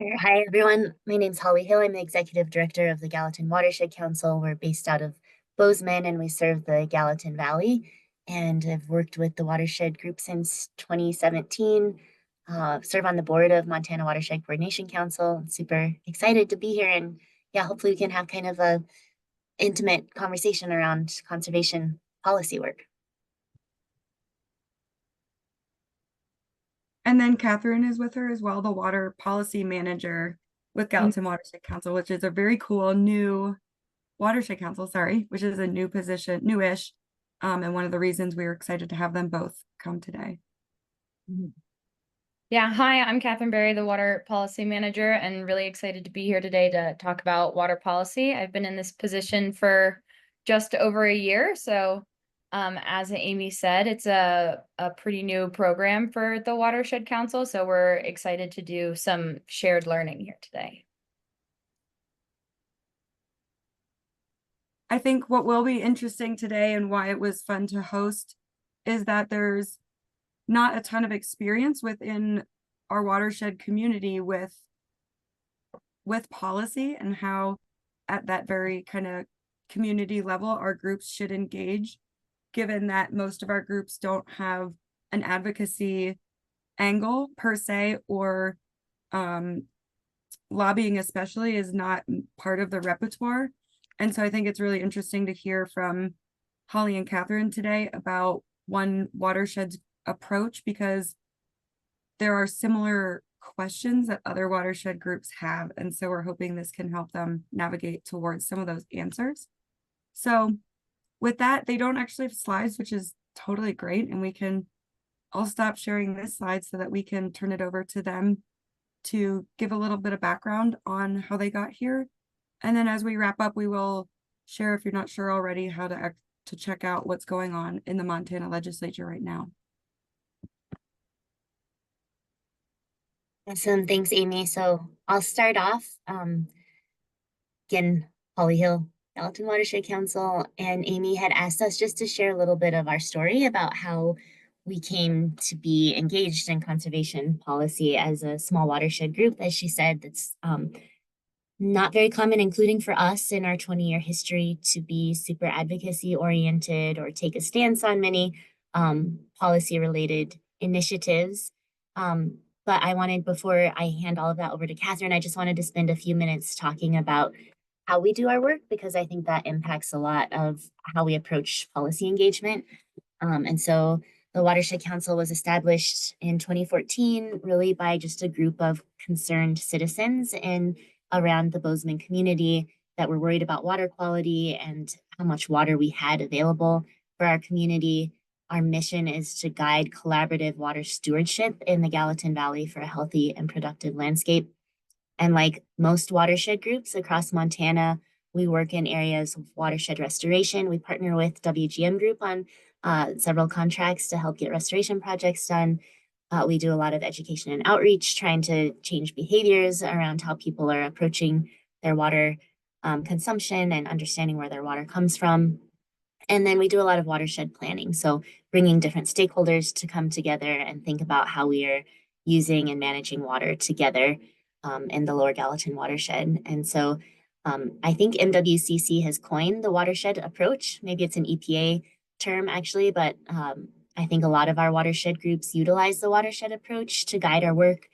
Sure. Hi, everyone. My name's Holly Hill. I'm the executive director of the Gallatin Watershed Council. We're based out of Bozeman and we serve the Gallatin Valley. And I've worked with the Watershed Group since 2017, serve on the board of Montana Watershed Coordination Council. I'm super excited to be here. And yeah, hopefully we can have kind of a intimate conversation around conservation policy work. And then Katherine is with her as well, the water policy manager with Mm. Gallatin Watershed Council, which is a very cool new watershed council, sorry, which is a new position, newish. And one of the reasons we were excited to have them both come today. Mhm. Yeah, hi, I'm Katherine Berry, the Water Policy Manager, and really excited to be here today to talk about water policy. I've been in this position for just over a year, so as Amy said, it's a pretty new program for the Watershed Council, so we're excited to do some shared learning here today. I think what will be interesting today and why it was fun to host is that there's not a ton of experience within our watershed community with policy and how at that very kind of community level our groups should engage, given that most of our groups don't have an advocacy angle per se, or lobbying especially is not part of the repertoire. And so I think it's really interesting to hear from Holly and Katherine today about one watershed's approach, because there are similar questions that other watershed groups have. And so we're hoping this can help them navigate towards some of those answers. So with that, they don't actually have slides, which is totally great. And I'll stop sharing this slide so that we can turn it over to them to give a little bit of background on how they got here. And then as we wrap up, we will share, if you're not sure already, how to check out what's going on in the Montana legislature right now. Awesome. Thanks, Amy. So I'll start off. Again, Holly Hill, Gallatin Watershed Council, and Amy had asked us just to share a little bit of our story about how we came to be engaged in conservation policy as a small watershed group. As she said, that's not very common, including for us in our 20-year history, to be super advocacy oriented or take a stance on many policy related initiatives. But I wanted, before I hand all of that over to Katherine, I just wanted to spend a few minutes talking about how we do our work, because I think that impacts a lot of how we approach policy engagement. And so the Watershed Council was established in 2014, really by just a group of concerned citizens in around the Bozeman community that were worried about water quality and how much water we had available for our community. Our mission is to guide collaborative water stewardship in the Gallatin Valley for a healthy and productive landscape. And like most watershed groups across Montana, we work in areas of watershed restoration. We partner with WGM Group on several contracts to help get restoration projects done. We do a lot of education and outreach, trying to change behaviors around how people are approaching their water consumption and understanding where their water comes from. And then we do a lot of watershed planning. So bringing different stakeholders to come together and think about how we are using and managing water together in the Lower Gallatin watershed. And so I think MWCC has coined the watershed approach. Maybe it's an EPA term actually, but I think a lot of our watershed groups utilize the watershed approach to guide our work.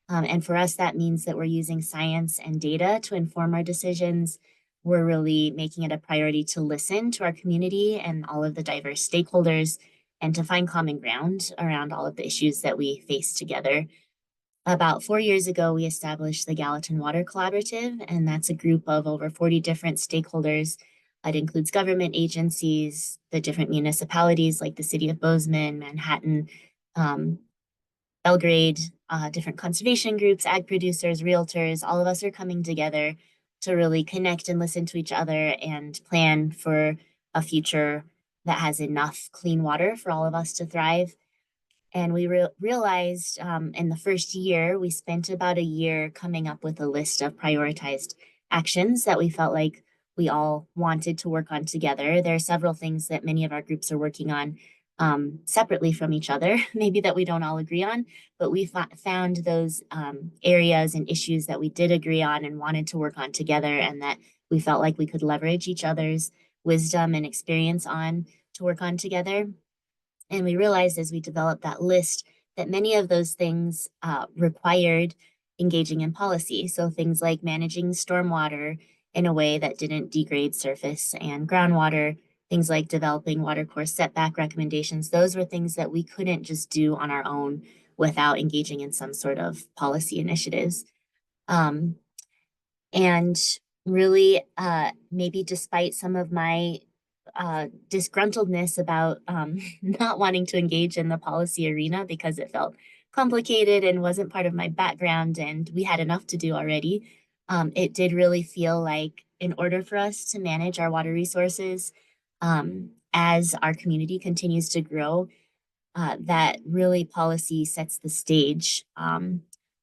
And for us, that means that we're using science and data to inform our decisions. We're really making it a priority to listen to our community and all of the diverse stakeholders and to find common ground around all of the issues that we face together. About 4 years ago, we established the Gallatin Water Collaborative, and that's a group of over 40 different stakeholders. It includes government agencies, the different municipalities like the city of Bozeman, Manhattan, um, Belgrade, different conservation groups, ag producers, realtors. All of us are coming together to really connect and listen to each other and plan for a future that has enough clean water for all of us to thrive. And we realized in the first year, we spent about a year coming up with a list of prioritized actions that we felt like we all wanted to work on together. There are several things that many of our groups are working on separately from each other, maybe that we don't all agree on, but we found those areas and issues that we did agree on and wanted to work on together, and that we felt like we could leverage each other's wisdom and experience on to work on together. And we realized as we developed that list that many of those things required engaging in policy. So things like managing stormwater in a way that didn't degrade surface and groundwater, things like developing watercourse setback recommendations, those were things that we couldn't just do on our own without engaging in some sort of policy initiatives. Um, and really, maybe despite some of my disgruntledness about not wanting to engage in the policy arena because it felt complicated and wasn't part of my background, and we had enough to do already. It did really feel like, in order for us to manage our water resources as our community continues to grow, that really policy sets the stage.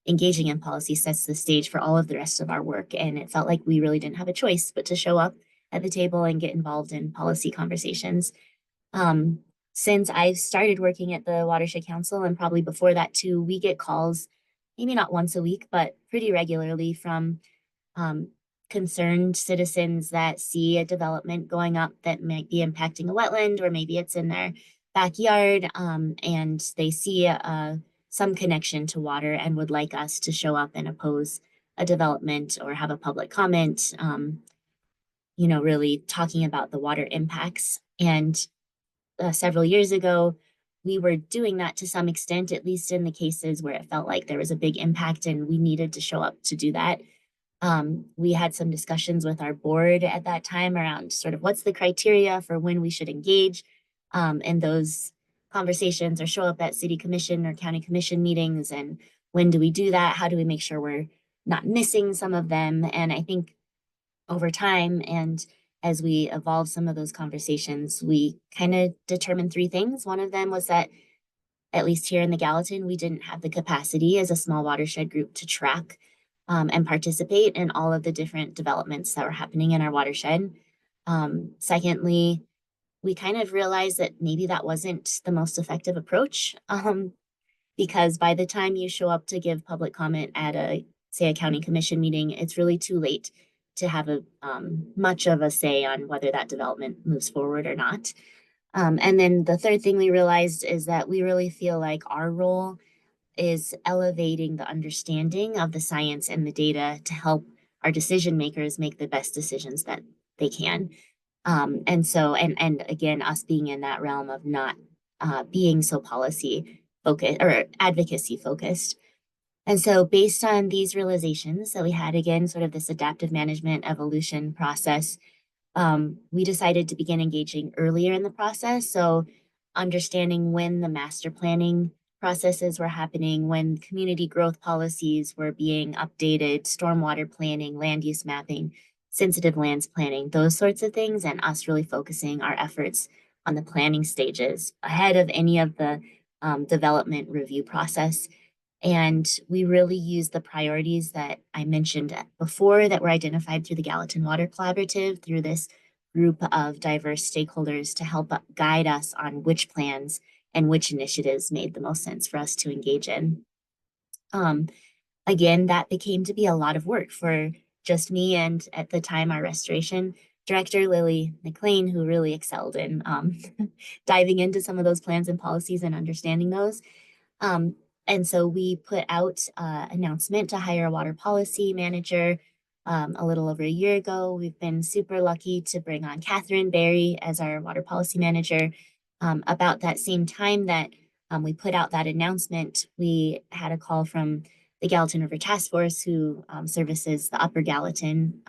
Engaging in policy sets the stage for all of the rest of our work. And it felt like we really didn't have a choice but to show up at the table and get involved in policy conversations. Um, since I've started working at the Watershed Council, and probably before that too, we get calls, maybe not once a week, but pretty regularly from um, concerned citizens that see a development going up that might be impacting a wetland, or maybe it's in their backyard, and they see some connection to water and would like us to show up and oppose a development or have a public comment, really talking about the water impacts. And several years ago, we were doing that to some extent, at least in the cases where it felt like there was a big impact and we needed to show up to do that. We had some discussions with our board at that time around sort of what's the criteria for when we should engage in those conversations or show up at city commission or county commission meetings. And when do we do that? How do we make sure we're not missing some of them? And I think over time, and as we evolve some of those conversations, we kind of determined three things. One of them was that, at least here in the Gallatin, we didn't have the capacity as a small watershed group to track and participate in all of the different developments that were happening in our watershed. Secondly, we kind of realized that maybe that wasn't the most effective approach, because by the time you show up to give public comment at say a county commission meeting, it's really too late to have a much of a say on whether that development moves forward or not. And then the third thing we realized is that we really feel like our role is elevating the understanding of the science and the data to help our decision makers make the best decisions that they can. And again, us being in that realm of not being so policy focused or advocacy focused. And so, based on these realizations that we had, again, sort of this adaptive management evolution process, we decided to begin engaging earlier in the process. So, understanding when the master planning processes were happening, when community growth policies were being updated, stormwater planning, land use mapping, sensitive lands planning, those sorts of things, and us really focusing our efforts on the planning stages ahead of any of the development review process. And we really use the priorities that I mentioned before that were identified through the Gallatin Water Collaborative, through this group of diverse stakeholders to help guide us on which plans and which initiatives made the most sense for us to engage in. Again, that became to be a lot of work for just me and, at the time, our restoration director, Lily McLean, who really excelled in diving into some of those plans and policies and understanding those. And so we put out an announcement to hire a water policy manager a little over a year ago. We've been super lucky to bring on Katherine Berry as our water policy manager. About that same time that we put out that announcement, we had a call from the Gallatin River Task Force, who services the Upper Gallatin,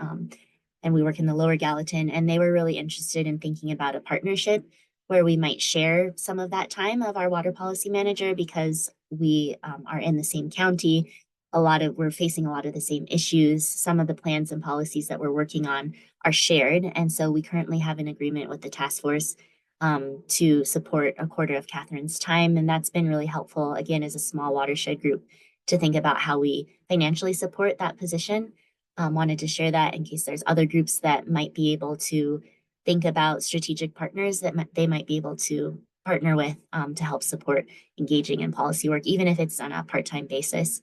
and we work in the Lower Gallatin, and they were really interested in thinking about a partnership where we might share some of that time of our water policy manager, because we are in the same county. We're facing a lot of the same issues. Some of the plans and policies that we're working on are shared. And so we currently have an agreement with the task force to support a quarter of Katherine's time. And that's been really helpful, again, as a small watershed group, to think about how we financially support that position. Wanted to share that in case there's other groups that might be able to think about strategic partners that they might be able to partner with to help support engaging in policy work, even if it's on a part-time basis.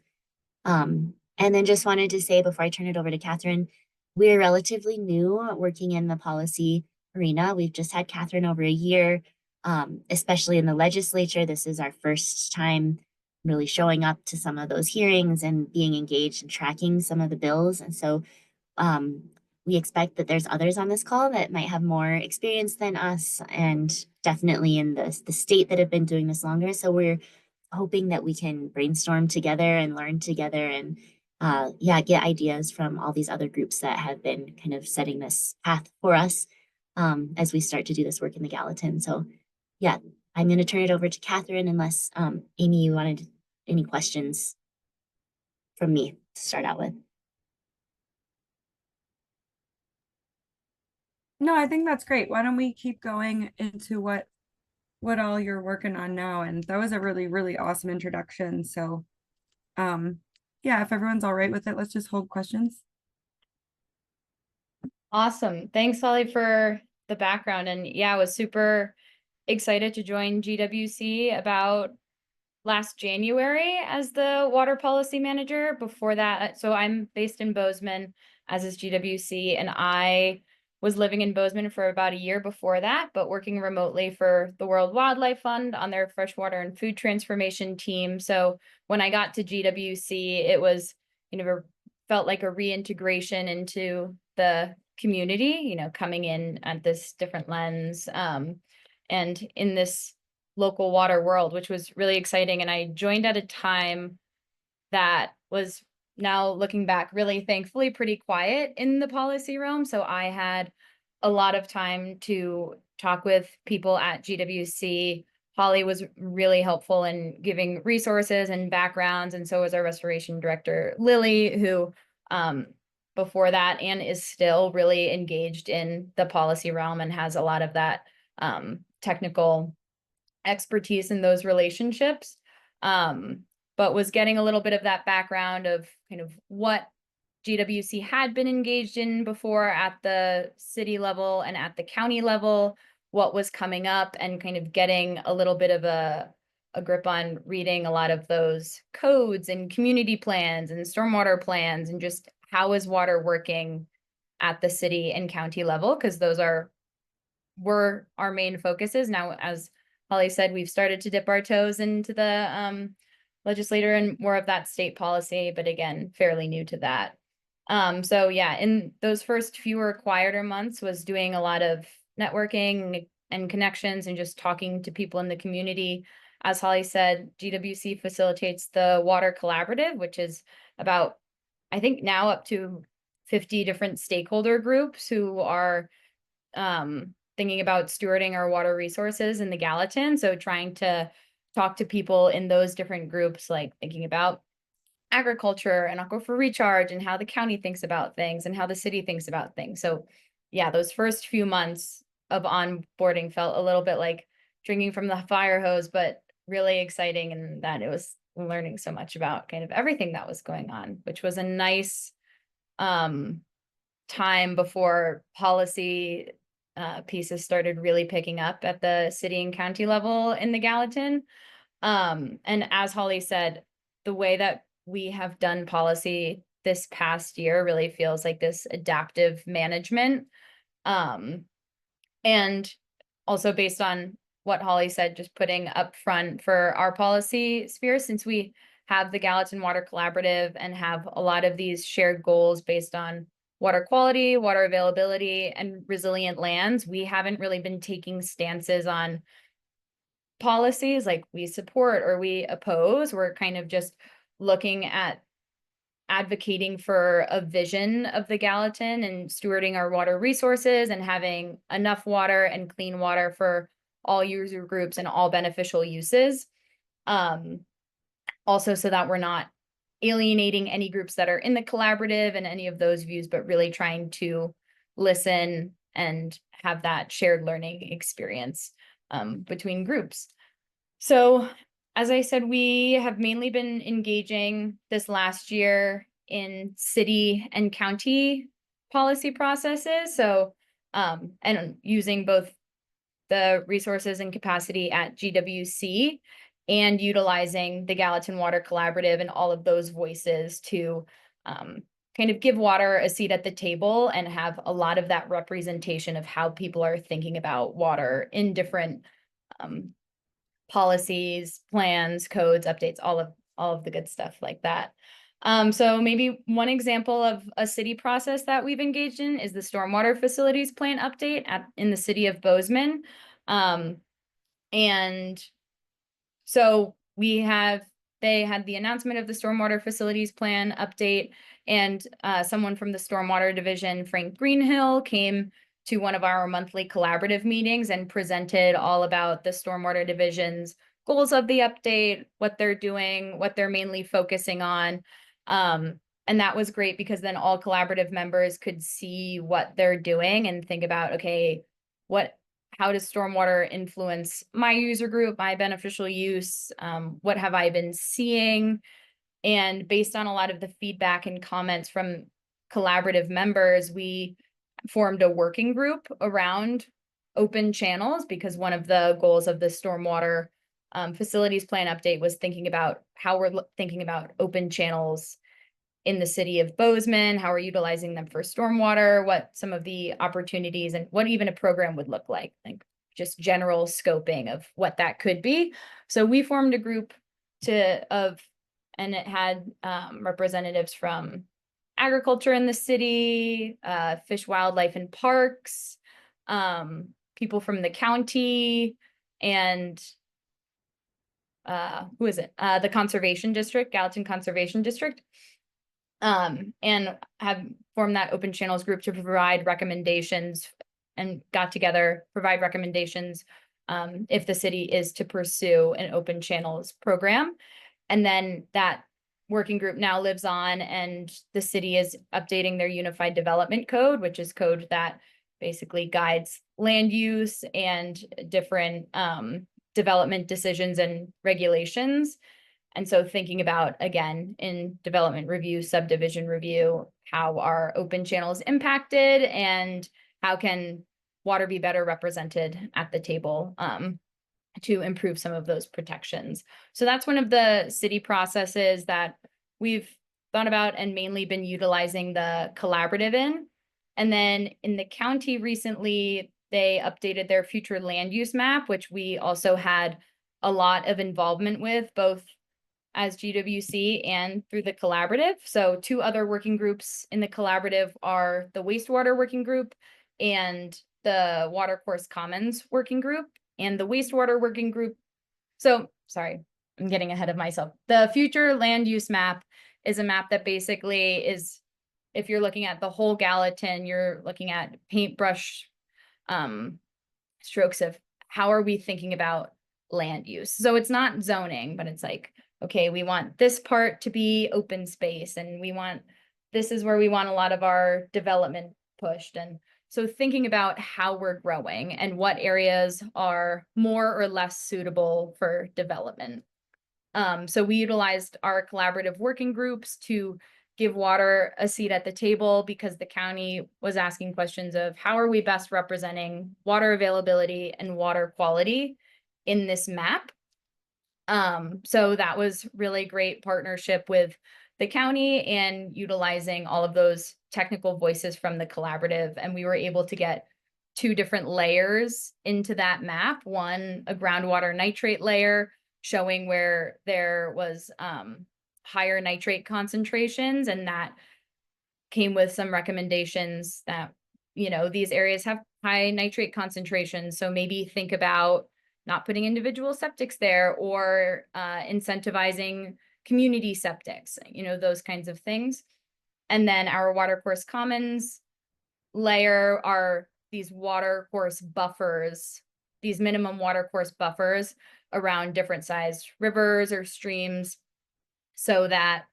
And then just wanted to say before I turn it over to Katherine, we're relatively new working in the policy arena. We've just had Katherine over a year, especially in the legislature. This is our first time really showing up to some of those hearings and being engaged and tracking some of the bills. And so um, we expect that there's others on this call that might have more experience than us, and definitely in the state that have been doing this longer. So we're hoping that we can brainstorm together and learn together and yeah, get ideas from all these other groups that have been kind of setting this path for us as we start to do this work in the Gallatin. So yeah, I'm going to turn it over to Katherine unless Amy, you wanted any questions from me to start out with. No, I think that's great. Why don't we keep going into what all you're working on now? And that was a really, really awesome introduction. So yeah, if everyone's all right with it, let's just hold questions. Awesome. Thanks, Holly, for the background. And yeah, I was super excited to join GWC about last January as the water policy manager. Before that, so I'm based in Bozeman, as is GWC, and I was living in Bozeman for about a year before that, but working remotely for the World Wildlife Fund on their freshwater and food transformation team. So when I got to GWC, it was, felt like a reintegration into the community, coming in at this different lens, and in this local water world, which was really exciting. And I joined at a time that was, now looking back, really thankfully pretty quiet in the policy realm. So I had a lot of time to talk with people at GWC. Holly was really helpful in giving resources and backgrounds, and so was our restoration director, Lily, who before that and is still really engaged in the policy realm and has a lot of that technical expertise in those relationships, but was getting a little bit of that background of kind of what GWC had been engaged in before at the city level and at the county level, what was coming up, and kind of getting a little bit of a grip on reading a lot of those codes and community plans and stormwater plans, and just how is water working at the city and county level, because those were our main focuses. Now, as Holly said, we've started to dip our toes into the legislator and more of that state policy, but again, fairly new to that. So yeah, in those first fewer, quieter months was doing a lot of networking and connections and just talking to people in the community. As Holly said, GWC facilitates the Water Collaborative, which is about, I think now up to 50 different stakeholder groups who are thinking about stewarding our water resources in the Gallatin. So trying to talk to people in those different groups, like thinking about agriculture and aquifer recharge and how the county thinks about things and how the city thinks about things. So yeah, those first few months of onboarding felt a little bit like drinking from the fire hose, but really exciting, and that it was learning so much about kind of everything that was going on, which was a nice time before policy pieces started really picking up at the city and county level in the Gallatin. And as Holly said, the way that we have done policy this past year really feels like this adaptive management. And also based on what Holly said, just putting up front for our policy sphere, since we have the Gallatin Water Collaborative and have a lot of these shared goals based on water quality, water availability, and resilient lands, we haven't really been taking stances on policies like we support or we oppose. We're kind of just looking at advocating for a vision of the Gallatin and stewarding our water resources and having enough water and clean water for all user groups and all beneficial uses. Also, so that we're not alienating any groups that are in the collaborative and any of those views, but really trying to listen and have that shared learning experience between groups. So as I said, we have mainly been engaging this last year in city and county policy processes. So, and using both the resources and capacity at GWC and utilizing the Gallatin Water Collaborative and all of those voices to kind of give water a seat at the table and have a lot of that representation of how people are thinking about water in different policies, plans, codes, updates, all of the good stuff like that. So maybe one example of a city process that we've engaged in is the stormwater facilities plan update in the city of Bozeman. And so they had the announcement of the stormwater facilities plan update, and someone from the stormwater division, Frank Greenhill, came to one of our monthly collaborative meetings and presented all about the stormwater division's goals of the update, what they're doing, what they're mainly focusing on. And that was great because then all collaborative members could see what they're doing and think about, okay, how does stormwater influence my user group, my beneficial use? What have I been seeing? And based on a lot of the feedback and comments from collaborative members, we formed a working group around open channels, because one of the goals of the stormwater facilities plan update was thinking about how we're thinking about open channels in the city of Bozeman, how we're utilizing them for stormwater, what some of the opportunities and what even a program would look like just general scoping of what that could be. So we formed a group and it had representatives from agriculture in the city, fish, wildlife, and parks, people from the county, and who is it? The Conservation District, Gallatin Conservation District. And have formed that open channels group to provide recommendations and got together, provide recommendations if the city is to pursue an open channels program. And then that working group now lives on, and the city is updating their unified development code, which is code that basically guides land use and different development decisions and regulations. And so thinking about, again, in development review, subdivision review, how are open channels impacted and how can water be better represented at the table to improve some of those protections. So that's one of the city processes that we've thought about and mainly been utilizing the collaborative in. And then in the county recently, they updated their future land use map, which we also had a lot of involvement with, both as GWC and through the collaborative. So two other working groups in the collaborative are the wastewater working group and the watercourse commons working group. And the wastewater working group, so sorry, I'm getting ahead of myself. The future land use map is a map that basically is, if you're looking at the whole Gallatin, you're looking at paintbrush strokes of how are we thinking about land use. So it's not zoning, but it's like, okay, we want this part to be open space, and this is where we want a lot of our development pushed. And so thinking about how we're growing and what areas are more or less suitable for development. So we utilized our collaborative working groups to give water a seat at the table, because the county was asking questions of how are we best representing water availability and water quality in this map. So that was really great partnership with the county and utilizing all of those technical voices from the collaborative. And we were able to get two different layers into that map. One, a groundwater nitrate layer showing where there was higher nitrate concentrations, and that came with some recommendations that, these areas have high nitrate concentrations. So maybe think about not putting individual septics there, or incentivizing community septics, those kinds of things. And then our watercourse commons layer are these watercourse buffers, these minimum watercourse buffers around different sized rivers or streams, so that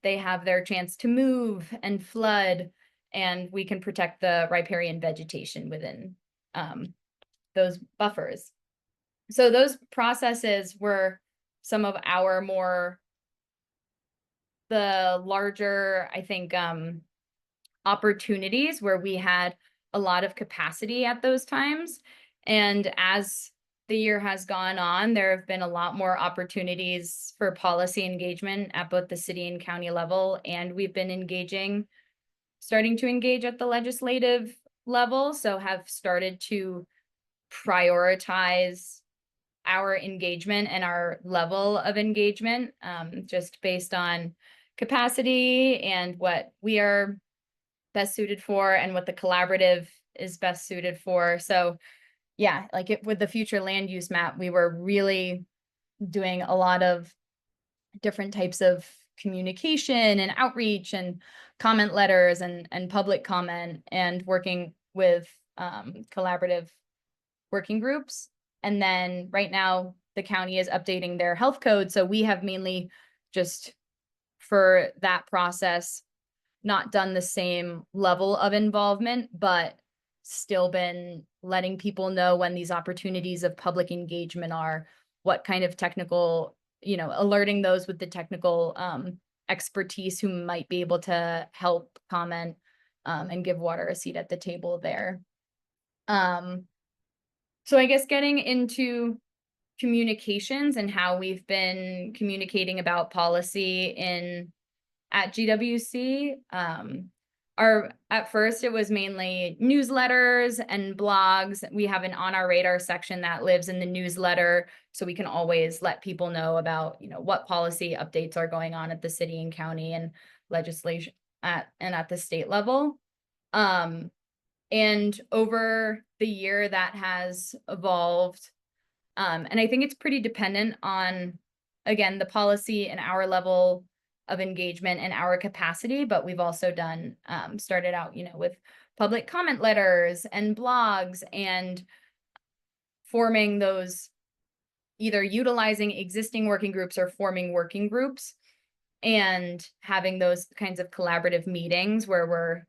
they have their chance to move and flood, and we can protect the riparian vegetation within those buffers. So those processes were some of our the larger, I think, opportunities where we had a lot of capacity at those times. And as the year has gone on, there have been a lot more opportunities for policy engagement at both the city and county level. And we've been starting to engage at the legislative level. So have started to prioritize our engagement and our level of engagement, just based on capacity and what we are best suited for and what the collaborative is best suited for. So yeah, like with the future land use map, we were really doing a lot of different types of communication and outreach and comment letters and public comment and working with collaborative working groups. And then right now the county is updating their health code. So we have mainly just for that process not done the same level of involvement, but still been letting people know when these opportunities of public engagement are, what kind of technical, alerting those with the technical expertise who might be able to help comment and give water a seat at the table there. So I guess getting into communications and how we've been communicating about policy at GWC. At first it was mainly newsletters and blogs. We have an On Our Radar section that lives in the newsletter, so we can always let people know about, what policy updates are going on at the city and county and legislation at the state level. And over the year that has evolved. And I think it's pretty dependent on, again, the policy and our level of engagement and our capacity, but we've also done, started out, with public comment letters and blogs and forming those, either utilizing existing working groups or forming working groups and having those kinds of collaborative meetings where we're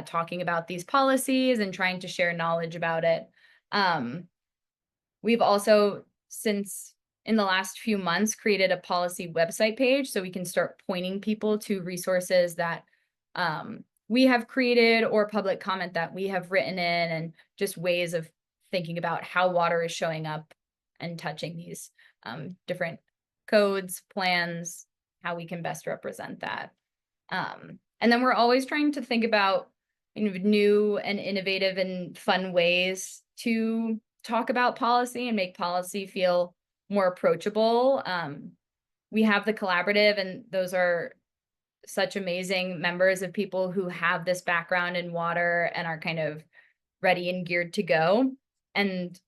talking about these policies and trying to share knowledge about it. We've also, since in the last few months, created a policy website page so we can start pointing people to resources that we have created or public comment that we have written in, and just ways of thinking about how water is showing up and touching these different codes, plans, how we can best represent that. And then we're always trying to think about new and innovative and fun ways to talk about policy and make policy feel more approachable. We have the collaborative, and those are such amazing members of people who have this background in water and are kind of ready and geared to go. And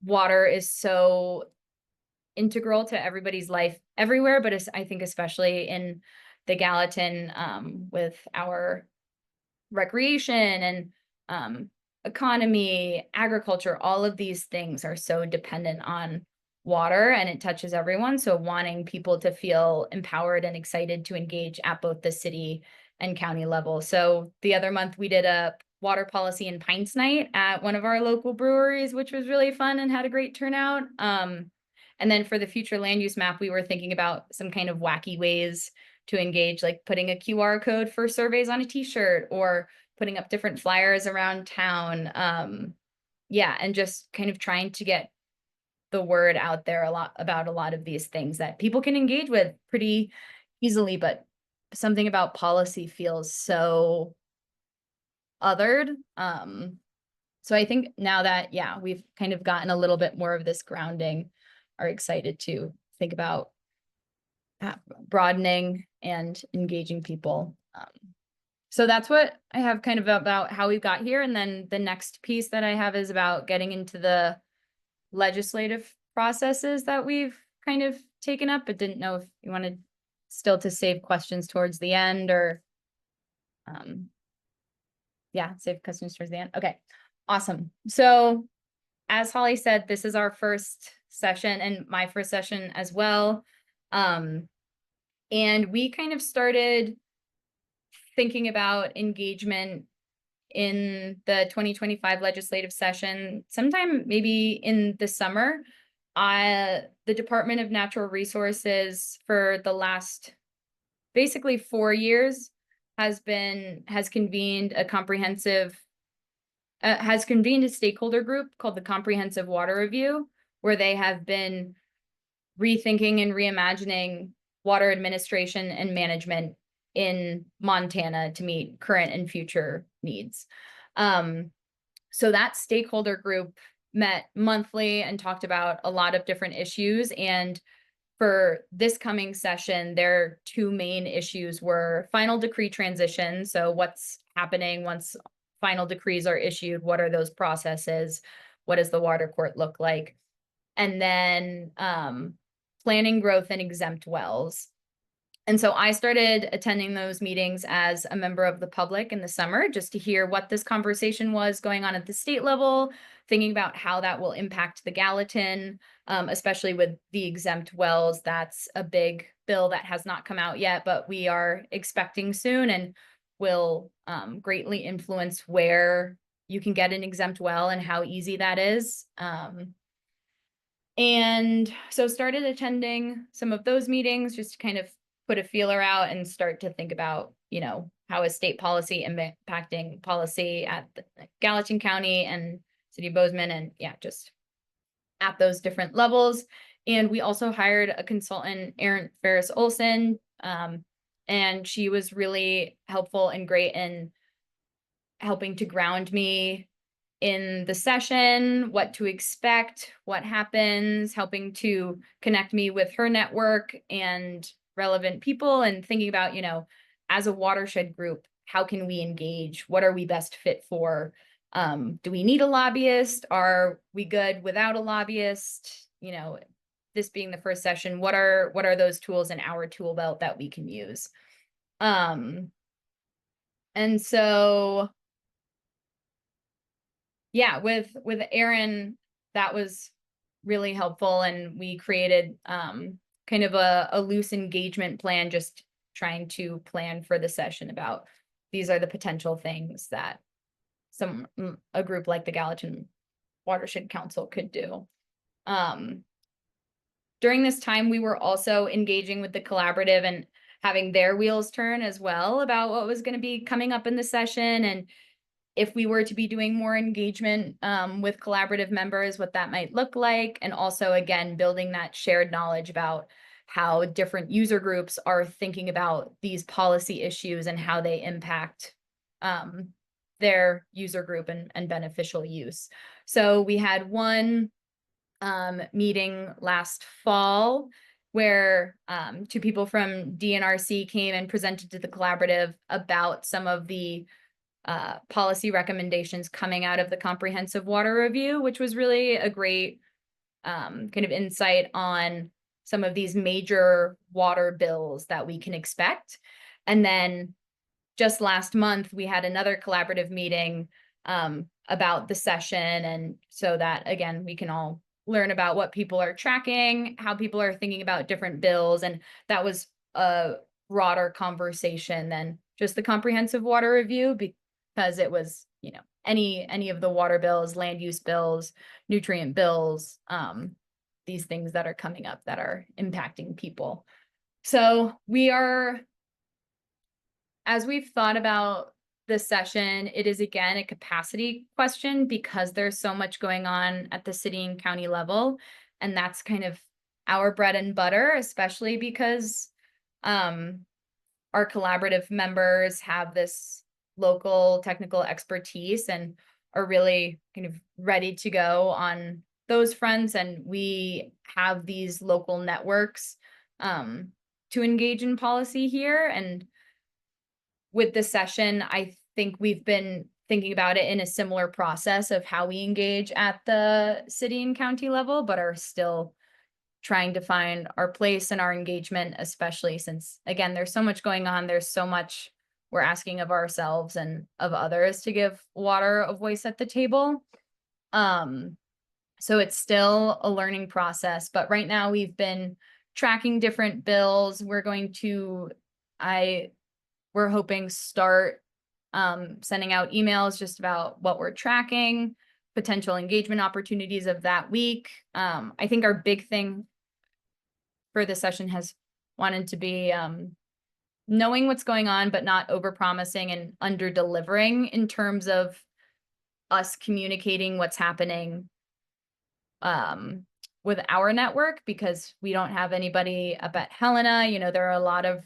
water is so integral to everybody's life everywhere, but I think especially in the Gallatin, with our recreation and economy, agriculture, all of these things are so dependent on water, and it touches everyone. So wanting people to feel empowered and excited to engage at both the city and county level. So the other month we did a water policy and pints night at one of our local breweries, which was really fun and had a great turnout. And then for the future land use map, we were thinking about some kind of wacky ways to engage, like putting a QR code for surveys on a t-shirt or putting up different flyers around town. Yeah, and just kind of trying to get the word out there about a lot of these things that people can engage with pretty easily, but something about policy feels so othered. So I think now that, yeah, we've kind of gotten a little bit more of this grounding, are excited to think about broadening and engaging people. So that's what I have kind of about how we got here. And then the next piece that I have is about getting into the legislative processes that we've kind of taken up, but didn't know if you wanted still to save questions towards the end, or yeah, save questions towards the end. Okay, awesome. So as Holly said, this is our first session and my first session as well. And we kind of started thinking about engagement in the 2025 legislative session sometime maybe in the summer. The Department of Natural Resources for the last basically 4 years has convened a comprehensive has convened a stakeholder group called the Comprehensive Water Review, where they have been rethinking and reimagining water administration and management in Montana to meet current and future needs. So that stakeholder group met monthly and talked about a lot of different issues. And for this coming session, their two main issues were final decree transition. So what's happening once final decrees are issued? What are those processes? What does the water court look like? And then planning growth and exempt wells. And so I started attending those meetings as a member of the public in the summer, just to hear what this conversation was going on at the state level, thinking about how that will impact the Gallatin, especially with the exempt wells. That's a big bill that has not come out yet, but we are expecting soon and will greatly influence where you can get an exempt well and how easy that is. And so started attending some of those meetings just to kind of put a feeler out and start to think about, you know, how is state policy impacting policy at Gallatin County and City of Bozeman, and yeah, just at those different levels. And we also hired a consultant, Erin Ferris Olson, and she was really helpful and great in helping to ground me in the session, what to expect, what happens, helping to connect me with her network and relevant people, and thinking about, you know, as a watershed group, how can we engage? What are we best fit for? Do we need a lobbyist? Are we good without a lobbyist? You know, this being the first session, what are those tools in our tool belt that we can use? And so yeah, with Erin, that was really helpful, and we created kind of a loose engagement plan, just trying to plan for the session about these are the potential things that a group like the Gallatin Watershed Council could do. During this time, we were also engaging with the collaborative and having their wheels turn as well about what was going to be coming up in the session, and if we were to be doing more engagement with collaborative members, what that might look like. And also, again, building that shared knowledge about how different user groups are thinking about these policy issues and how they impact their user group and beneficial use. So we had one meeting last fall where two people from DNRC came and presented to the collaborative about some of the policy recommendations coming out of the Comprehensive Water Review, which was really a great kind of insight on some of these major water bills that we can expect. And then just last month, we had another collaborative meeting about the session. And so that, again, we can all learn about what people are tracking, how people are thinking about different bills. And that was a broader conversation than just the Comprehensive Water Review, because it was, you know, any of the water bills, land use bills, nutrient bills, these things that are coming up that are impacting people. So we are, as we've thought about this session, it is again a capacity question because there's so much going on at the city and county level. And that's kind of our bread and butter, especially because our collaborative members have this local technical expertise and are really kind of ready to go on those fronts. And we have these local networks to engage in policy here. And with this session, I think we've been thinking about it in a similar process of how we engage at the city and county level, but are still trying to find our place and our engagement, especially since, again, there's so much going on. There's so much we're asking of ourselves and of others to give water a voice at the table. So it's still a learning process, but right now we've been tracking different bills. We're going to, we're hoping start sending out emails just about what we're tracking, potential engagement opportunities of that week. I think our big thing for this session has wanted to be knowing what's going on, but not over promising and under delivering in terms of us communicating what's happening with our network, because we don't have anybody up at Helena. You know, there are a lot of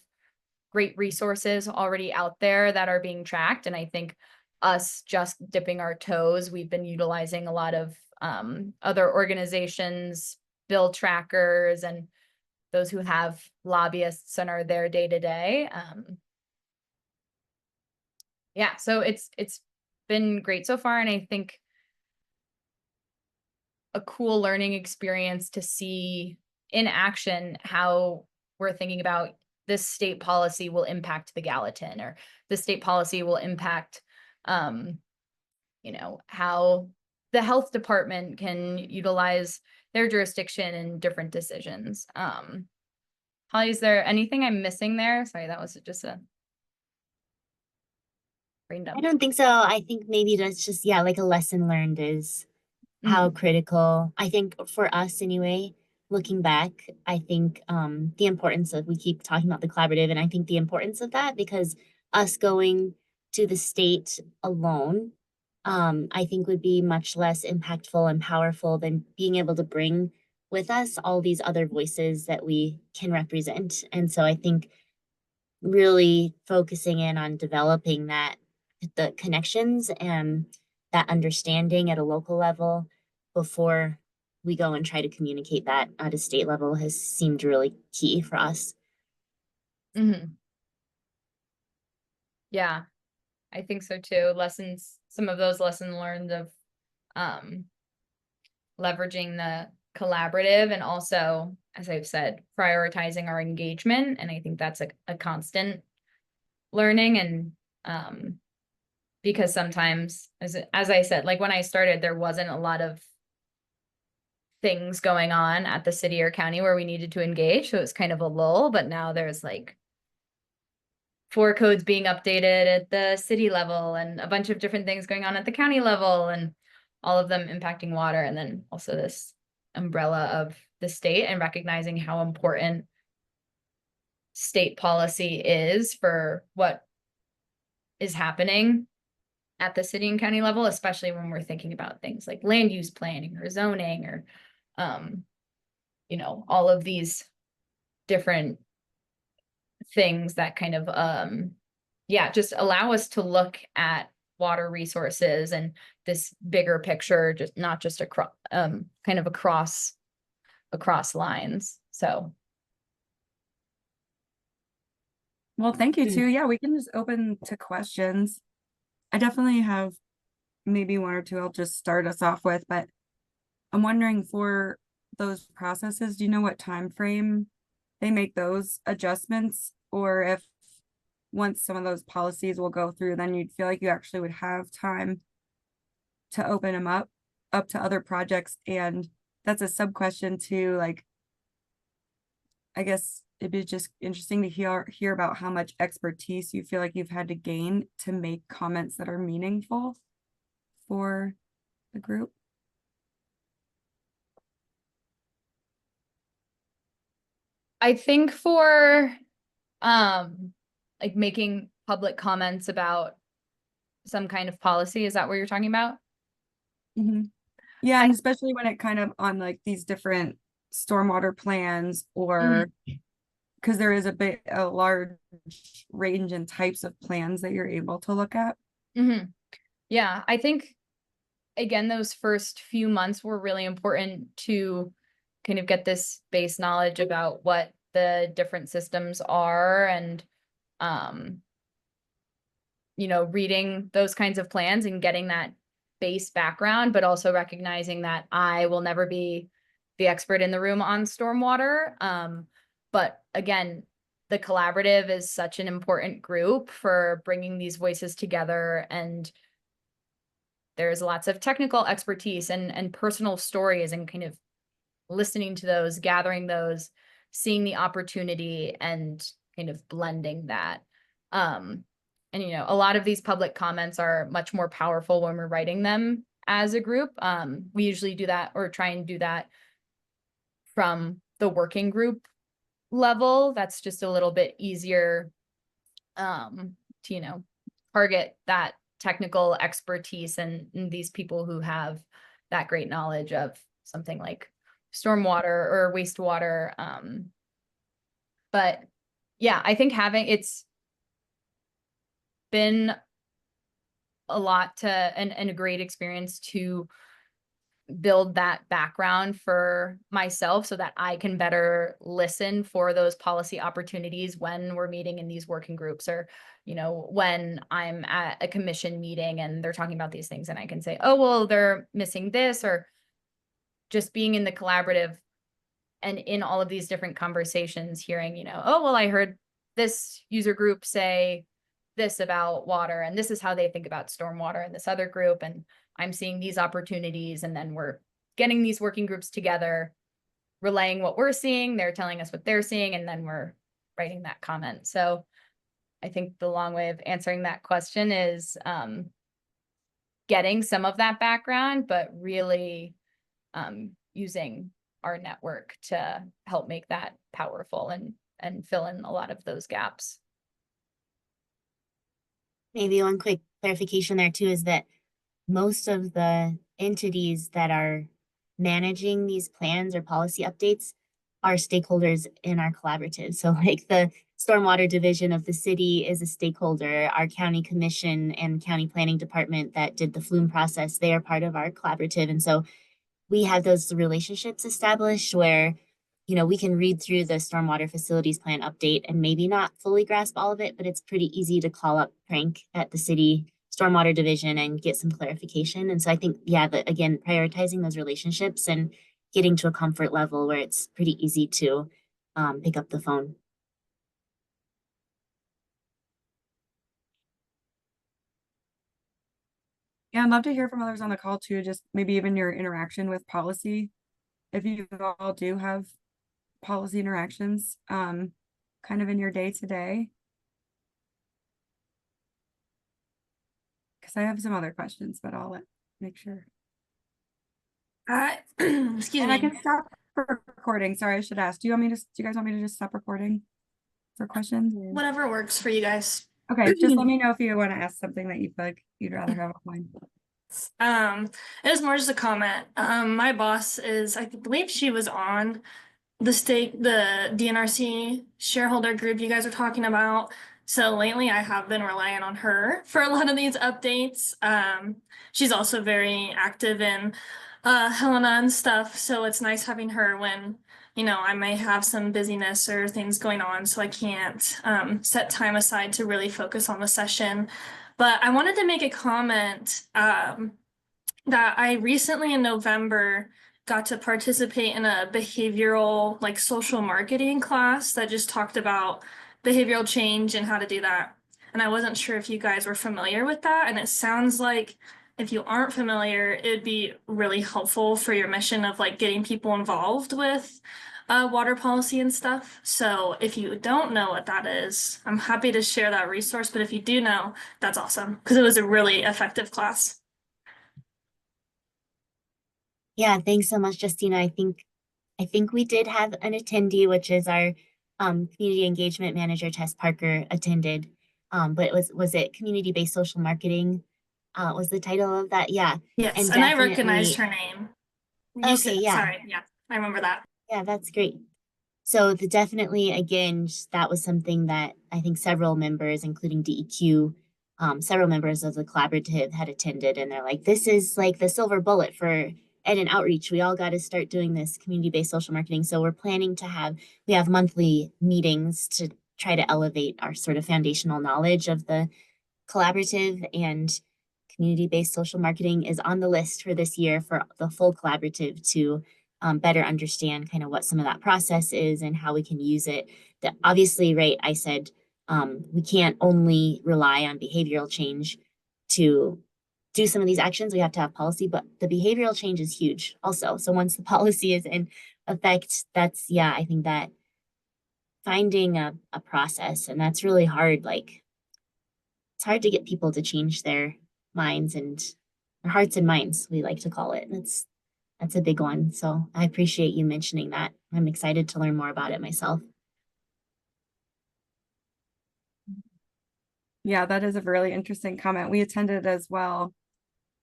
great resources already out there that are being tracked. And I think us just dipping our toes, we've been utilizing a lot of other organizations, bill trackers, and those who have lobbyists and are there day to day. Yeah, so it's been great so far. And I think a cool learning experience to see in action how we're thinking about this state policy will impact the Gallatin, or the state policy will impact, you know, how the health department can utilize their jurisdiction in different decisions. Holly, is there anything I'm missing there? Sorry, that was just a brain I dump. don't think so. I think maybe that's just, yeah, like a lesson learned is how critical, I think for us anyway, looking back, I think the importance of, we keep talking about the collaborative, and I think the importance of that, because us going to the state alone, I think would be much less impactful and powerful than being able to bring with us all these other voices that we can represent. And so I think really focusing in on developing that, the connections and that understanding at a local level before we go and try to communicate that at a state level has seemed really key for us. Yeah, I think so too. Some of those lessons learned of leveraging the collaborative, and also, as I've said, prioritizing our engagement. And I think that's a constant learning. And because sometimes, as I said, like when I started, there wasn't a lot of things going on at the city or county where we needed to engage. So it was kind of a lull, but now there's like 4 codes being updated at the city level and a bunch of different things going on at the county level, and all of them impacting water. And then also this umbrella of the state, and recognizing how important state policy is for what is happening at the city and county level, especially when we're thinking about things like land use planning or zoning, or you know, all of these different things that kind of yeah, just allow us to look at water resources and this bigger picture, just not just across kind of across lines. So Well, thank you too. Yeah, we can just open to questions. I definitely have maybe one or two I'll just start us off with, but I'm wondering, for those processes, do you know what time frame they make those adjustments? Or if once some of those policies will go through, then you'd feel like you actually would have time to open them up to other projects? And that's a sub question too. Like, I guess it'd be just interesting to hear about how much expertise you feel like you've had to gain to make comments that are meaningful for the group. I think for like making public comments about some kind of policy, is that what you're talking about? Yeah, and especially when it kind of on like these different stormwater plans, or because there is a large range and types of plans that you're able to look at. Yeah, I think again, those first few months were really important to kind of get this base knowledge about what the different systems are, and you know, reading those kinds of plans and getting that base background, but also recognizing that I will never be the expert in the room on stormwater. But again, the collaborative is such an important group for bringing these voices together, and there's lots of technical expertise and personal stories, and kind of listening to those, gathering those, seeing the opportunity, and kind of blending that. And you know, a lot of these public comments are much more powerful when we're writing them as a group. We usually do that, or try and do that, from the working group level. That's just a little bit easier to, you know, target that technical expertise and these people who have that great knowledge of something like stormwater or wastewater. But yeah, I think it's been a lot and a great experience to build that background for myself so that I can better listen for those policy opportunities when we're meeting in these working groups, or, when I'm at a commission meeting and they're talking about these things and I can say, oh, well, they're missing this, or just being in the collaborative and in all of these different conversations, hearing, oh, well, I heard this user group say this about water, and this is how they think about stormwater in this other group. And I'm seeing these opportunities, and then we're getting these working groups together, relaying what we're seeing, they're telling us what they're seeing, and then we're writing that comment. So I think the long way of answering that question is getting some of that background, but really using our network to help make that powerful and fill in a lot of those gaps. Maybe one quick clarification there too is that most of the entities that are managing these plans or policy updates are stakeholders in our collaborative. So like the stormwater division of the city is a stakeholder. Our county commission and county planning department that did the flume process, they are part of our collaborative. And so we have those relationships established where, we can read through the stormwater facilities plan update and maybe not fully grasp all of it, but it's pretty easy to call up Frank at the city stormwater division and get some clarification. And so I think, again, prioritizing those relationships and getting to a comfort level where it's pretty easy to pick up the phone. Yeah, I'd love to hear from others on the call too, just maybe even your interaction with policy. If you all do have policy interactions, kind of in your day to day. Because I have some other questions, but I'll make sure. Excuse And me. I can stop recording. Sorry, I should ask. Do you guys want me to just stop recording for questions? Whatever works for you guys. Okay, just let me know if you want to ask something that you feel like you'd rather have offline. It was more just a comment. My boss is, I believe she was on the DNRC shareholder group you guys are talking about. So lately I have been relying on her for a lot of these updates. She's also very active in Helena and stuff. So it's nice having her when, I may have some busyness or things going on, so I can't set time aside to really focus on the session. But I wanted to make a comment that I recently in November got to participate in a behavioral, like social marketing class that just talked about behavioral change and how to do that. And I wasn't sure if you guys were familiar with that. And it sounds like if you aren't familiar, it'd be really helpful for your mission of like getting people involved with water policy and stuff. So if you don't know what that is, I'm happy to share that resource. But if you do know, that's awesome because it was a really effective class. Yeah, thanks so much, Justina. I think we did have an attendee, which is our community engagement manager, Tess Parker, attended. But was it community-based social marketing? Was the title of that? Yeah. Yes, And and I recognized her name. Okay, yeah. Sorry, yeah, I remember that. Yeah, that's great. So definitely, again, that was something that I think several members, including DEQ, several members of the collaborative had attended, and they're like, this is like the silver bullet for ed and outreach. We all got to start doing this community-based social marketing. So we're planning to we have monthly meetings to try to elevate our sort of foundational knowledge of the collaborative, and community-based social marketing is on the list for this year for the full collaborative to better understand kind of what some of that process is and how we can use it. That obviously, right, I said we can't only rely on behavioral change to do some of these actions. We have to have policy, but the behavioral change is huge also. So once the policy is in effect, I think that finding a process, and that's really hard. Like, it's hard to get people to change their minds and their hearts and minds, we like to call it. That's a big one. So I appreciate you mentioning that. I'm excited to learn more about it myself. Yeah, that is a really interesting comment. We attended as well.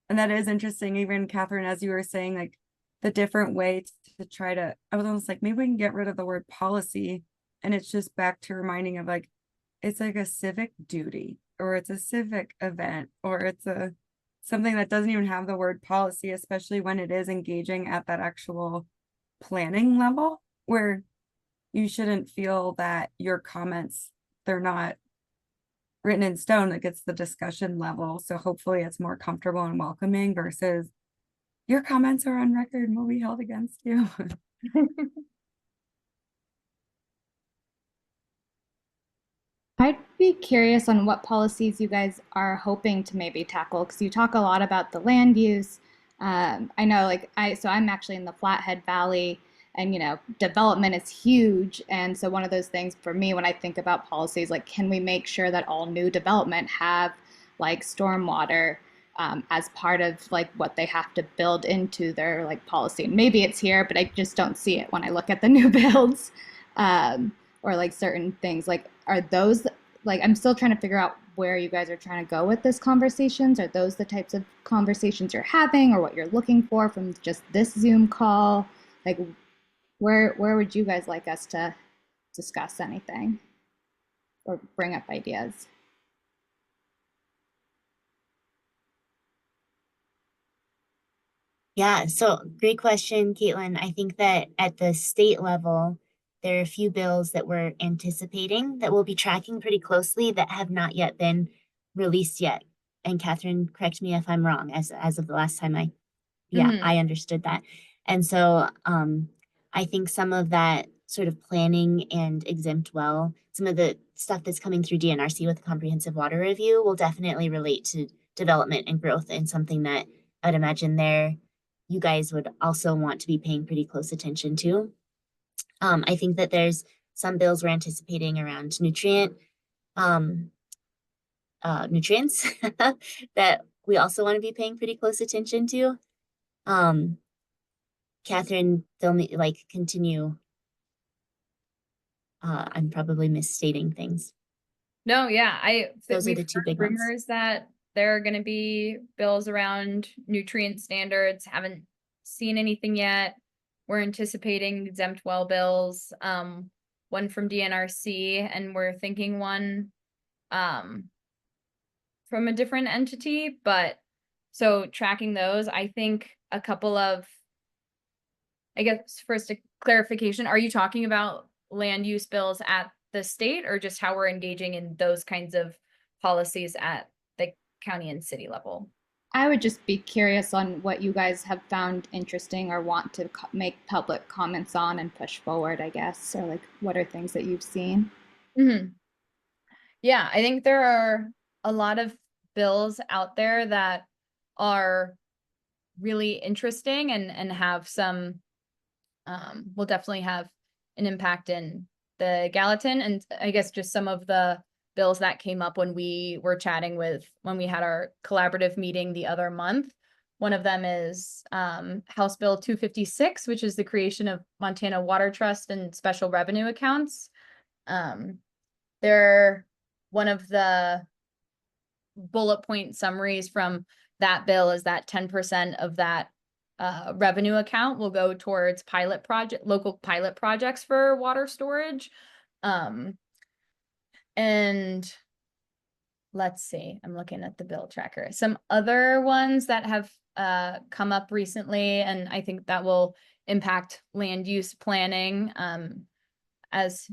And that is interesting, even Catherine, as you were saying, like the different way to try to, I was almost like, maybe we can get rid of the word policy. And it's just back to reminding of like, it's like a civic duty, or it's a civic event, or it's a something that doesn't even have the word policy, especially when it is engaging at that actual planning level, where you shouldn't feel that your comments, they're not written in stone, like it's the discussion level. So hopefully it's more comfortable and welcoming versus your comments are on record and will be held against you. I'd be curious on what policies you guys are hoping to maybe tackle, because you talk a lot about the land use. I know, so I'm actually in the Flathead Valley, and development is huge. And so one of those things for me when I think about policies, like, can we make sure that all new development have like stormwater as part of like what they have to build into their like policy? And maybe it's here, but I just don't see it when I look at the new builds. Or like certain things, like, are those, like, I'm still trying to figure out where you guys are trying to go with this conversations. Are those the types of conversations you're having, or what you're looking for from just this Zoom call? Like, where would you guys like us to discuss anything or bring up ideas? Yeah, so great question, Caitlin. I think that at the state level, there are a few bills that we're anticipating that we'll be tracking pretty closely that have not yet been released yet. And Catherine, correct me if I'm wrong, as of the last time I understood that. And so I think some of that sort of planning and exempt well, some of the stuff that's coming through DNRC with the comprehensive water review will definitely relate to development and growth, and something that I'd imagine you guys would also want to be paying pretty close attention to. I think that there's some bills we're anticipating around nutrients that we also want to be paying pretty close attention to. Catherine, they'll like continue. I'm probably misstating things. No, yeah, Those are we've the two heard big ones. rumors that there are going to be bills around nutrient standards. Haven't seen anything yet. We're anticipating exempt well bills, one from DNRC, and we're thinking one from a different entity. But so tracking those, I think a couple of, I guess first a clarification, are you talking about land use bills at the state, or just how we're engaging in those kinds of policies at the county and city level? I would just be curious on what you guys have found interesting or want to make public comments on and push forward, I guess, or like what are things that you've seen? Yeah, I think there are a lot of bills out there that are really interesting and have some will definitely have an impact in the Gallatin, and I guess just some of the bills that came up when we were chatting when we had our collaborative meeting the other month. One of them is House Bill 256, which is the creation of Montana Water Trust and special revenue accounts. They're one of the bullet point summaries from that bill is that 10% of that revenue account will go towards local pilot projects for water storage. And let's see, I'm looking at the bill tracker. Some other ones that have come up recently, and I think that will impact land use planning. As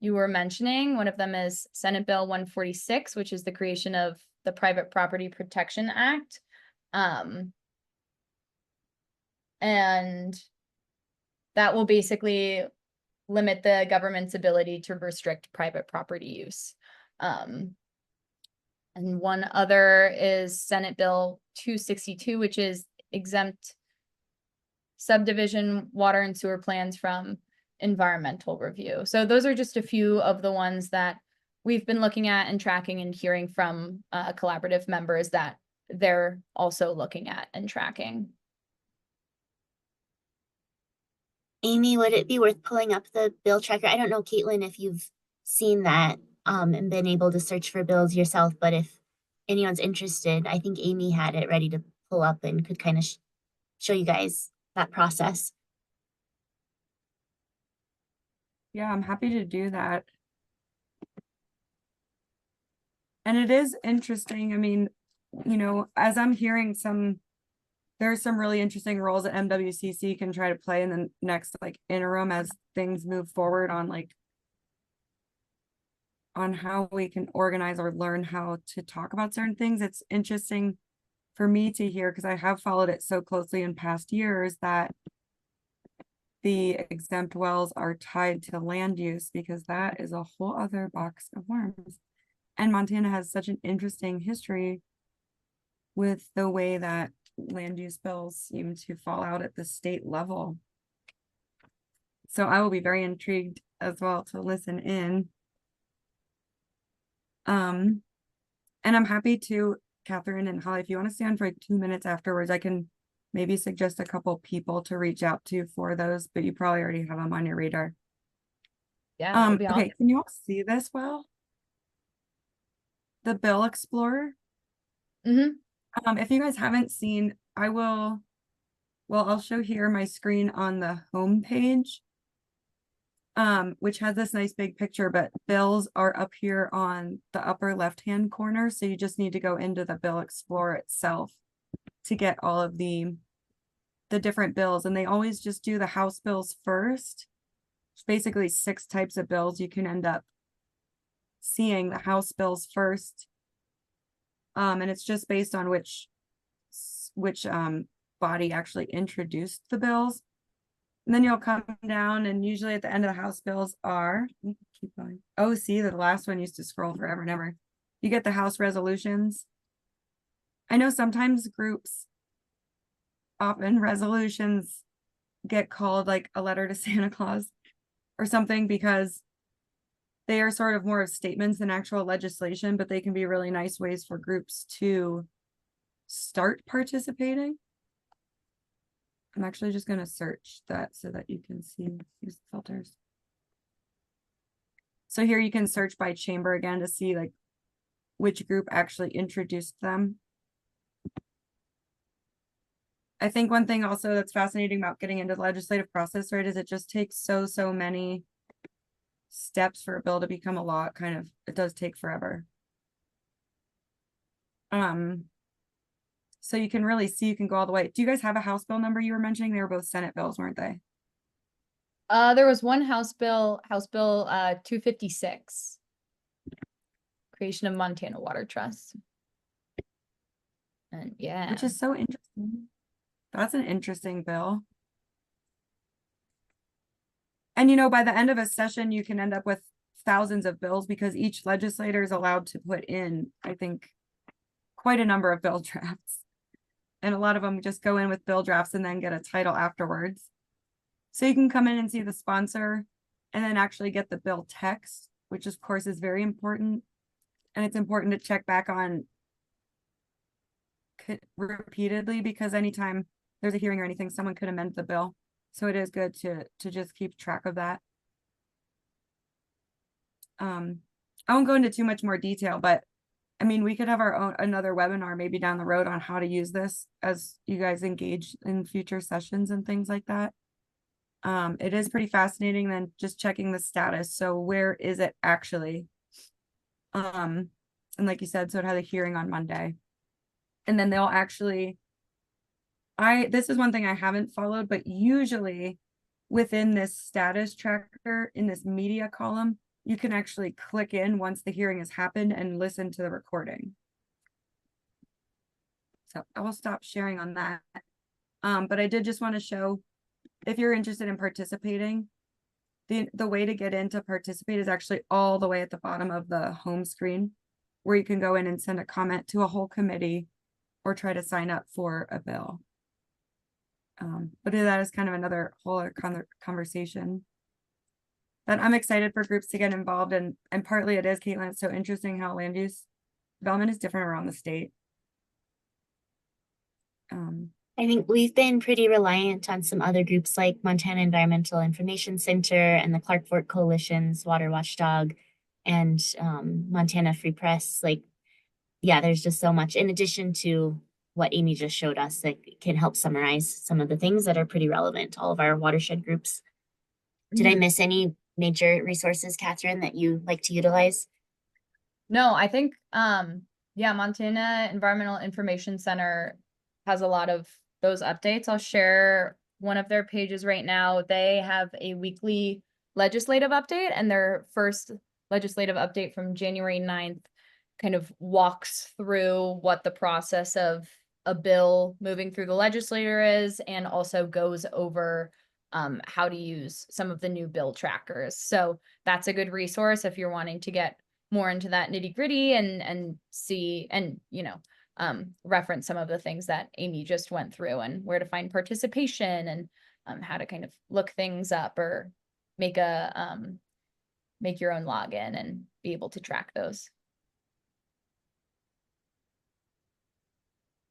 you were mentioning, one of them is Senate Bill 146, which is the creation of the Private Property Protection Act. And that will basically limit the government's ability to restrict private property use. And one other is Senate Bill 262, which is exempt subdivision water and sewer plans from environmental review. So those are just a few of the ones that we've been looking at and tracking and hearing from collaborative members that they're also looking at and tracking. Amy, would it be worth pulling up the bill tracker? I don't know, Caitlin, if you've seen that. and been able to search for bills yourself, but if anyone's interested, I think Amy had it ready to pull up and could kind of show you guys that process. Yeah, I'm happy to do that. And it is interesting. I mean, you know, as I'm hearing there's some really interesting roles that MWCC can try to play in the next like interim as things move forward on how we can organize or learn how to talk about certain things. It's interesting for me to hear, because I have followed it so closely in past years, that the exempt wells are tied to land use, because that is a whole other box of worms. And Montana has such an interesting history with the way that land use bills seem to fall out at the state level. So I will be very intrigued as well to listen in. And I'm happy to, Katherine and Holly, if you want to stay on for like 2 minutes afterwards, I can maybe suggest a couple people to reach out to for those, but you probably already have them on your radar. Yeah, that'd be Okay, awesome. can you all see this well? The Bill Explorer. If you guys haven't seen, I'll show here my screen on the home page, which has this nice big picture, but bills are up here on the upper left-hand corner. So you just need to go into the Bill Explorer itself to get all of the different bills. And they always just do the House bills first. It's basically 6 types of bills. You can end up seeing the House bills first. And it's just based on which body actually introduced the bills. And then you'll come down, and usually at the end of the House bills are, keep going. Oh, see, the last one used to scroll forever and ever. You get the House resolutions. I know sometimes often resolutions get called like a letter to Santa Claus or something, because they are sort of more of statements than actual legislation, but they can be really nice ways for groups to start participating. I'm actually just going to search that so that you can see, use the filters. So here you can search by chamber again to see like which group actually introduced them. I think one thing also that's fascinating about getting into the legislative process, right, is it just takes so many steps for a bill to become a law. It does take forever. So you can really see, you can go all the way. Do you guys have a House bill number you were mentioning? They were both Senate bills, weren't they? There was one House Bill 256, creation of Montana Water Trust. And yeah. Which is so interesting. That's an interesting bill. And you know, by the end of a session, you can end up with thousands of bills, because each legislator is allowed to put in, I think, quite a number of bill drafts. And a lot of them just go in with bill drafts and then get a title afterwards. So you can come in and see the sponsor and then actually get the bill text, which of course is very important. And it's important to check back on repeatedly, because anytime there's a hearing or anything, someone could amend the bill. So it is good to just keep track of that. I won't go into too much more detail, but I mean, we could have another webinar maybe down the road on how to use this as you guys engage in future sessions and things like that. It is pretty fascinating then just checking the status. So where is it actually? And like you said, so it had a hearing on Monday. And then they'll actually, this is one thing I haven't followed, but usually within this status tracker in this media column, you can actually click in once the hearing has happened and listen to the recording. So I will stop sharing on that. But I did just want to show, if you're interested in participating, the way to get in to participate is actually all the way at the bottom of the home screen, where you can go in and send a comment to a whole committee or try to sign up for a bill. But that is kind of another whole conversation. But I'm excited for groups to get involved, and partly it is, Caitlin, it's so interesting how land use development is different around the state. I think we've been pretty reliant on some other groups like Montana Environmental Information Center and the Clark Fork Coalition's Water Watchdog and Montana Free Press. Like, yeah, there's just so much in addition to what Amy just showed us that can help summarize some of the things that are pretty relevant to all of our watershed groups. Did I miss any major resources, Catherine, that you like to utilize? No, I think yeah, Montana Environmental Information Center has a lot of those updates. I'll share one of their pages right now. They have a weekly legislative update, and their first legislative update from January 9th kind of walks through what the process of a bill moving through the legislature is, and also goes over how to use some of the new bill trackers. So that's a good resource if you're wanting to get more into that nitty gritty and see and reference some of the things that Amy just went through, and where to find participation, and how to kind of look things up or make your own login and be able to track those.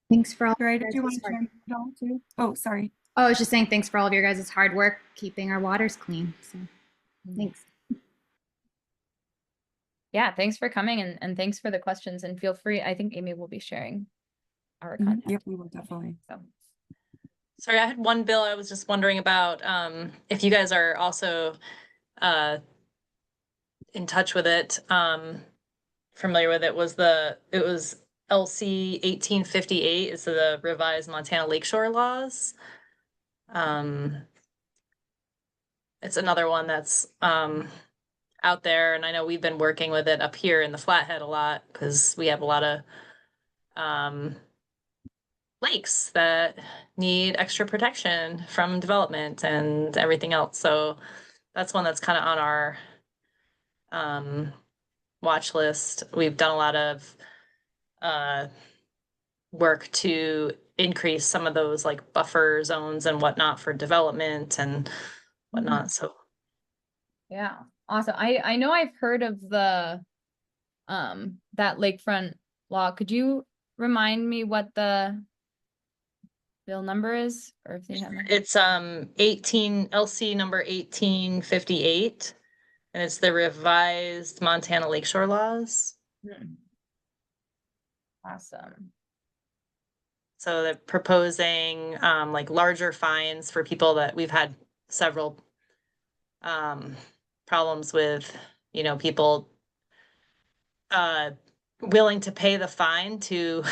Thanks for all. Right, did you want guys' to hard- chime in at all too? Oh, sorry. Oh, I was just saying thanks for all of your guys' hard work keeping our waters clean. So thanks. Yeah, thanks for coming, and thanks for the questions, and feel free. I think Amy will be sharing our contact. Yep, we will definitely. So. Sorry, I had one bill I was just wondering about, if you guys are also in touch with it, familiar with it, was LC 1858, is the revised Montana Lakeshore laws. It's another one that's out there, and I know we've been working with it up here in the Flathead a lot because we have a lot of lakes that need extra protection from development and everything else. So that's one that's kind of on our watch list. We've done a lot of work to increase some of those like buffer zones and whatnot for development and whatnot. So Yeah, awesome. I know I've heard of the that lakefront law. Could you remind me what the bill number is, or if they have it? it's 18 LC number 1858, and it's the revised Montana Lakeshore laws. Awesome. So they're proposing like larger fines for people that we've had several problems with, people willing to pay the fine to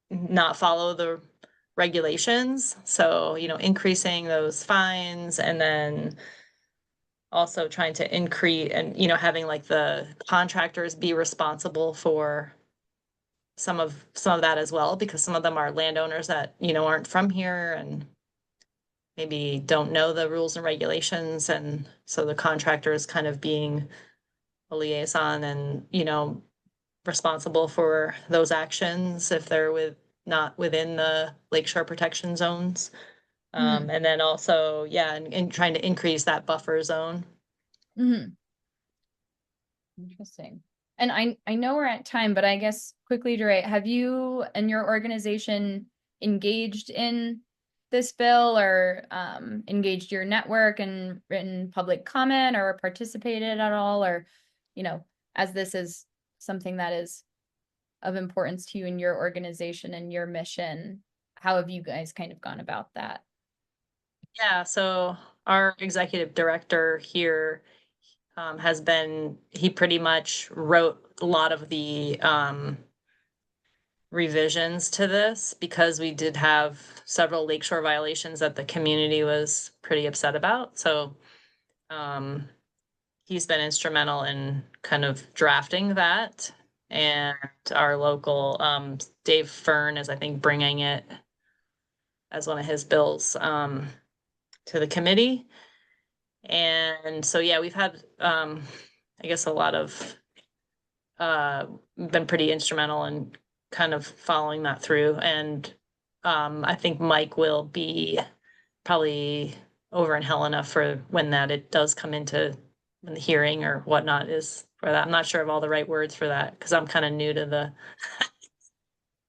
not follow the regulations. So, increasing those fines, and then also trying to increase and, having like the contractors be responsible for some of that as well, because some of them are landowners that, aren't from here and maybe don't know the rules and regulations. And so the contractor is kind of being a liaison and, responsible for those actions if they're not within the lakeshore protection zones. And then also, and trying to increase that buffer zone. Interesting. And I know we're at time, but I guess quickly, Dre, have you and your organization engaged in this bill, or engaged your network and written public comment, or participated at all, or, as this is something that is of importance to you and your organization and your mission, how have you guys kind of gone about that? Yeah, so our executive director here he pretty much wrote a lot of the revisions to this, because we did have several lakeshore violations that the community was pretty upset about. So he's been instrumental in kind of drafting that. And our local Dave Fern is, I think, bringing it as one of his bills to the committee. And so, yeah, we've had, I guess, a lot of been pretty instrumental in kind of following that through. And I think Mike will be probably over in Helena for when it does come into when the hearing or whatnot is for that. I'm not sure of all the right words for that, because I'm kind of new to the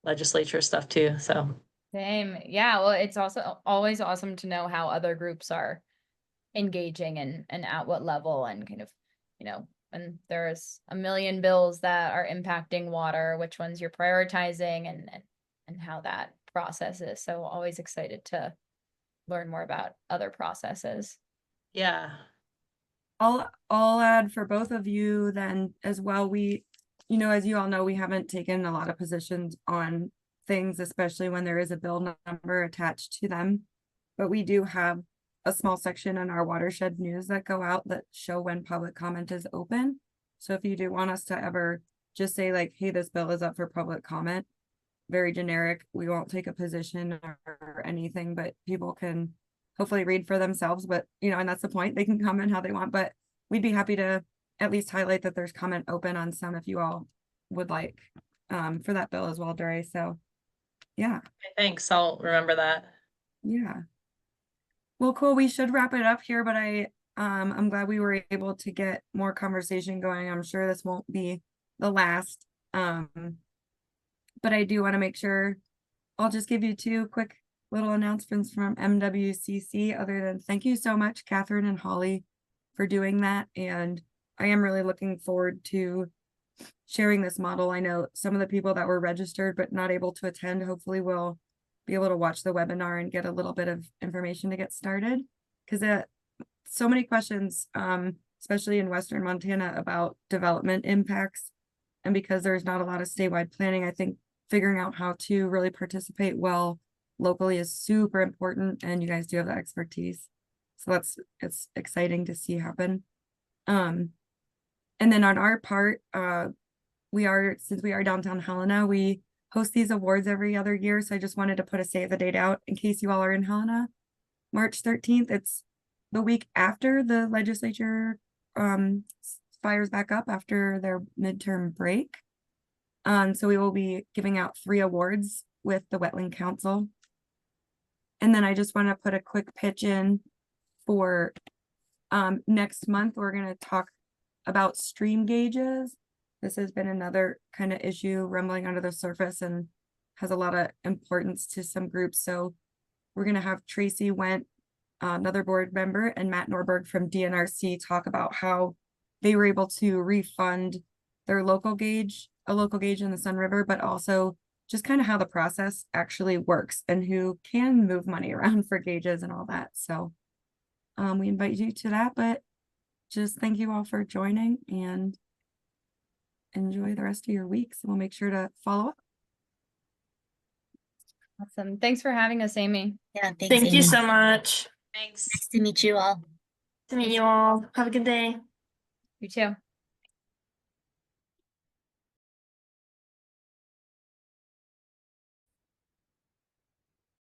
legislature stuff too. So Same. Yeah. Well, it's also always awesome to know how other groups are engaging and at what level, and kind of, when there's a million bills that are impacting water, which ones you're prioritizing, and how that process is. So always excited to learn more about other processes. Yeah. I'll add for both of you then as well. We, as you all know, we haven't taken a lot of positions on things, especially when there is a bill number attached to them. But we do have a small section in our Watershed news that go out that show when public comment is open. So if you do want us to ever just say like, hey, this bill is up for public comment, very generic, we won't take a position or anything, but people can hopefully read for themselves. But, and that's the point, they can comment how they want, but we'd be happy to at least highlight that there's comment open on some if you all would like, for that bill as well, Dre. So yeah. Thanks. I'll remember that. Yeah. Well, cool. We should wrap it up here, but I'm glad we were able to get more conversation going. I'm sure this won't be the last. But I do want to make sure I'll just give you 2 quick little announcements from MWCC, other than thank you so much, Katherine and Holly, for doing that. And I am really looking forward to sharing this model. I know some of the people that were registered but not able to attend, hopefully will be able to watch the webinar and get a little bit of information to get started. Because so many questions, especially in Western Montana, about development impacts. And because there's not a lot of statewide planning, I think figuring out how to really participate well locally is super important, and you guys do have the expertise. So it's exciting to see happen. And then on our part, since we are downtown Helena, we host these awards every other year. So I just wanted to put a save the date out in case you all are in Helena. March 13th, it's the week after the legislature fires back up after their midterm break. So we will be giving out 3 awards with the Wetland Council. And then I just want to put a quick pitch in for next month. We're going to talk about stream gauges. This has been another kind of issue rumbling under the surface and has a lot of importance to some groups. So we're going to have Tracy Went, another board member, and Matt Norberg from DNRC talk about how they were able to refund their a local gauge in the Sun River, but also just kind of how the process actually works and who can move money around for gauges and all that. So we invite you to that, but just thank you all for joining and enjoy the rest of your weeks. And we'll make sure to follow up. Awesome. Thanks for having us, Amy. Yeah, thanks, Thank you Amy. so much. Thanks. Nice to meet you all. To meet you all. Have a good day. You too.